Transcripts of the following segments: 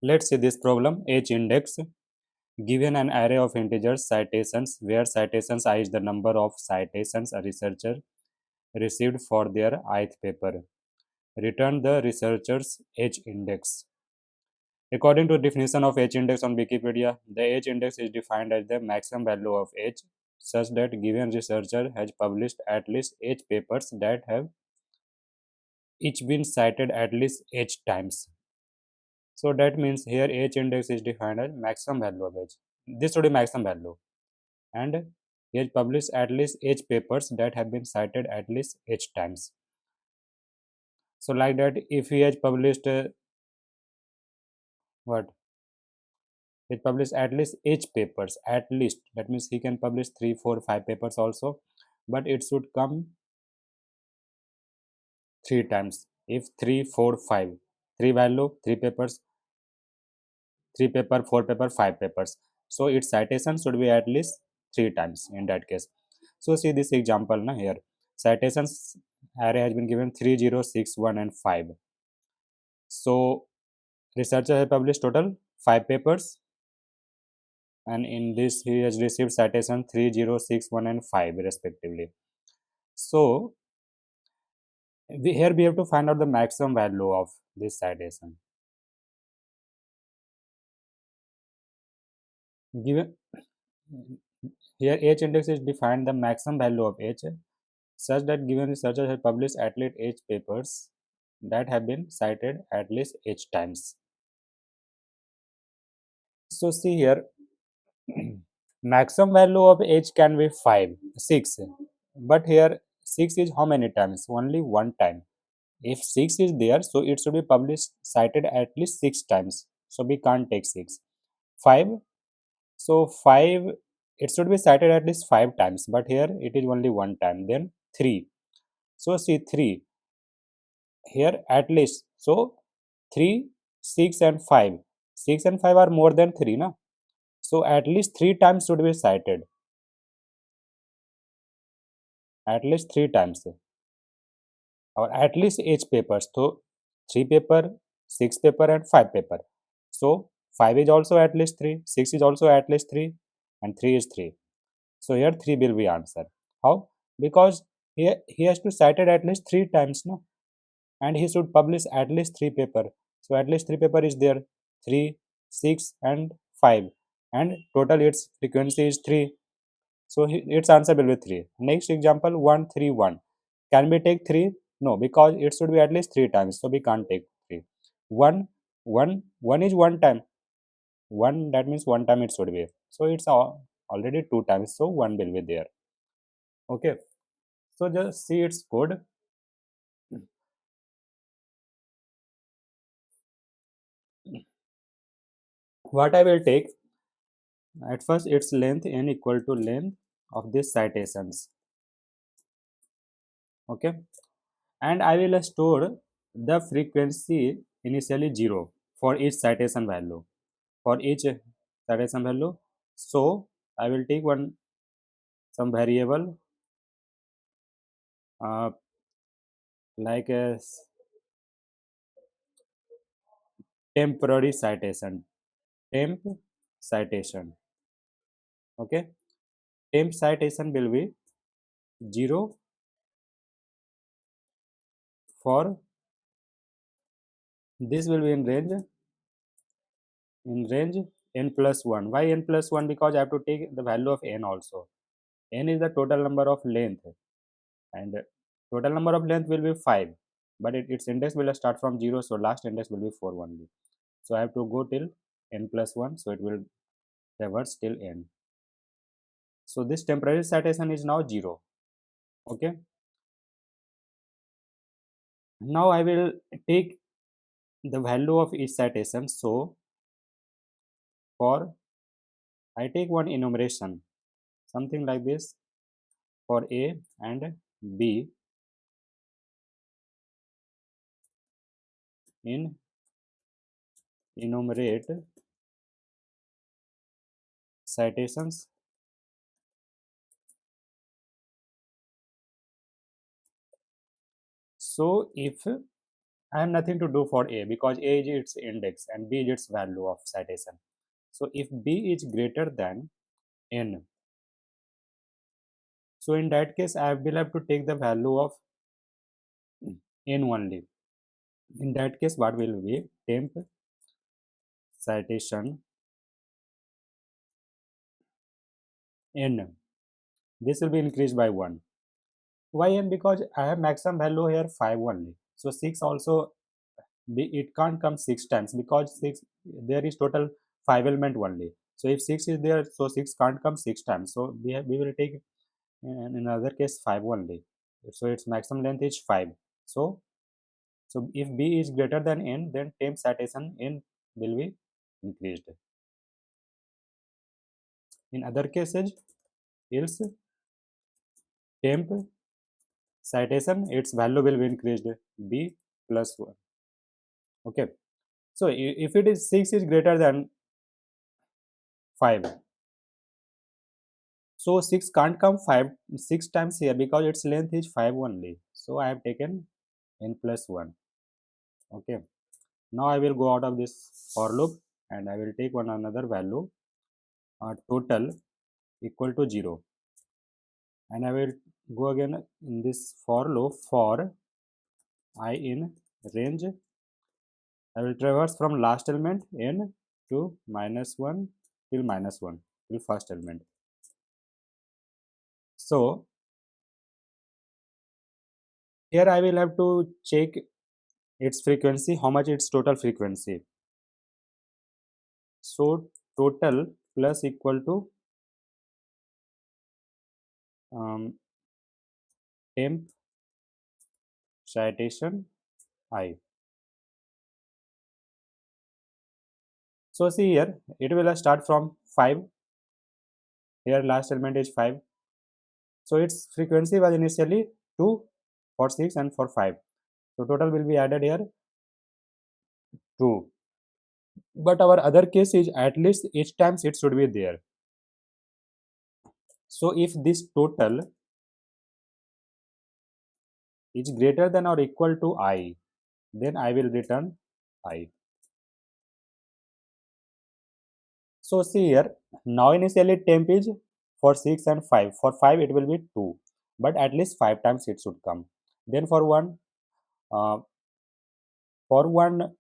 Let's see this problem. H index. Given an array of integers citations where citations I is the number of citations a researcher received for their ith paper. Return the researcher's H index. According to definition of H index on Wikipedia, the H index is defined as the maximum value of H such that given researcher has published at least H papers that have each been cited at least H times. So that means here H index is defined as maximum value of H. This would be maximum value. And he has published at least H papers that have been cited at least H times. So like that, if he has published what? He published at least H papers, at least. That means he can publish 3, 4, 5 papers also. But it should come 3 times. If 3, 4, 5. 3 value, 3 papers, 3 paper, 4 paper, 5 papers. So its citation should be at least 3 times in that case. So see this example na here. Citations array has been given 3, 0, 6, 1 and 5. So researcher has published total 5 papers, and in this he has received citation 3, 0, 6, 1 and 5 respectively. So here we have to find out the maximum value of this citation. Given here H index is defined the maximum value of H such that given researchers have published at least H papers that have been cited at least H times. So see here, maximum value of H can be 5, 6, but here 6 is how many times? Only one time. If 6 is there, so it should be published cited at least 6 times. So we can't take 6. 5, so 5 it should be cited at least 5 times, but here it is only one time. Then 3. So see 3 here at least. So 3, 6 and 5. 6 and 5 are more than 3 na. So at least 3 times should be cited. At least 3 times. Or at least H papers. So 3 paper, 6 paper and 5 paper. So 5 is also at least 3, 6 is also at least 3 and 3 is 3. So here 3 will be answer. How? Because here he has to cite it at least 3 times, no? And he should publish at least 3 paper. So at least 3 paper is there, 3, 6 and 5, and total its frequency is 3. So its answer will be 3. Next example 1, 3, 1. Can we take 3? No, because it should be at least 3 times. So we can't take 3. 1, 1, 1 is one time. 1, that means one time it should be. So it's already 2 times. So 1 will be there. Okay. So just see its code. What I will take at first its length n equal to length of these citations. Okay. And I will store the frequency initially 0 for each citation value. For each citation value. So I will take some variable like a temporary citation. Temp citation. Okay. Temp citation will be 0 for this will be in range n plus 1. Why n plus 1? Because I have to take the value of n also. N is the total number of length, and total number of length will be 5, but its index will start from 0, so last index will be 4 only. So I have to go till n plus 1, so it will reverse till n. So this temporary citation is now 0. Okay. Now I will take the value of each citation. So for I take one enumeration, something like this, for A and B in enumerate citations. So if I have nothing to do for A because A is its index and B is its value of citation. So if B is greater than N, so in that case I will have to take the value of N only. In that case, what will be temp citation N? This will be increased by 1. Why N? Because I have maximum value here 5 only. So 6 also, it can't come 6 times because 6, there is total 5 element only. So if 6 is there, so 6 can't come 6 times. So we will take in another case 5 only. So its maximum length is 5. So if B is greater than N, then temp citation N will be increased. In other cases, else temp citation, its value will be increased B plus 1. Okay. So if it is 6 is greater than 5, so 6 can't come 6 times here because its length is 5 only. So I have taken N plus 1. Okay. Now I will go out of this for loop and I will take one another value, total equal to 0, and I will go again in this for loop for I in range. I will traverse from last element N to -1 till -1 till first element. So here I will have to check its frequency, how much its total frequency. So total plus equal to temp citation I. So see here, it will start from 5. Here last element is 5. So its frequency was initially 2 for 6 and for 5. So total will be added here 2. But our other case is at least each times it should be there. So if this total is greater than or equal to I, then I will return I. So see here, now initially temp is for 6 and 5. For 5 it will be 2, but at least 5 times it should come. Then uh, for 1,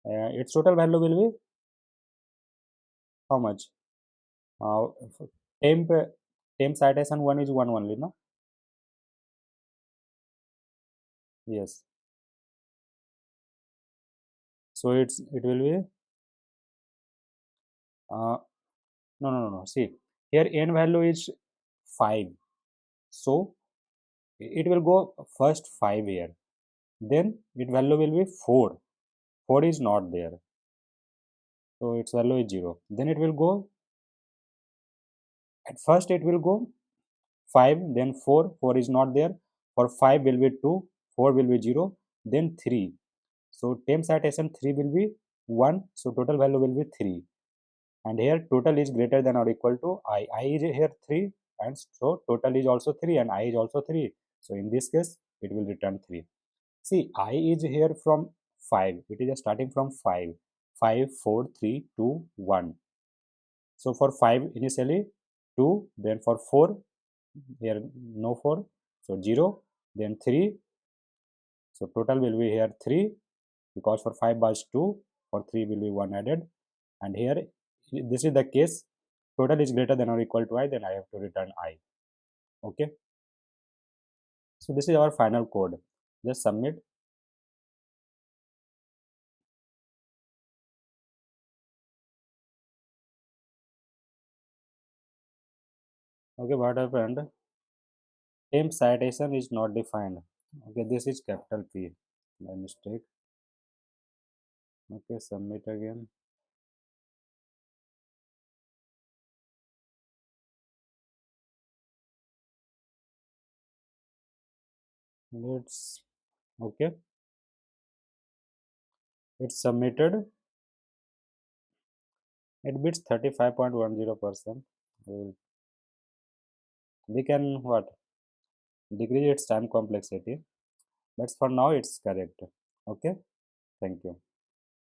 its total value will be how much? Uh, temp temp citation 1 is 1 only, no? Yes. So it will be no. See, here n value is 5. So it will go first 5 here. Then its value will be 4. 4 is not there. So its value is 0. Then it will go, at first it will go 5, then 4. 4 is not there. For 5 will be 2, 4 will be 0, then 3. So temp citation 3 will be 1. So total value will be 3. And here total is greater than or equal to I. I is here 3, and so total is also 3 and I is also 3. So in this case it will return 3. See, I is here from 5. It is starting from 5. 5, 4, 3, 2, 1. So for 5 initially 2, then for 4 here no 4, so 0, then 3. So total will be here 3 because for 5 was 2, for 3 will be 1 added, and here this is the case, total is greater than or equal to I, then I have to return I. Okay, so this is our final code. Just submit. Okay, what happened? Temp citation is not defined. Okay, this is capital P by mistake. Okay, submit again. Let's, okay, it's submitted. It beats 35.10%. We can what? Decrease its time complexity. but for now it's correct. Okay, thank you.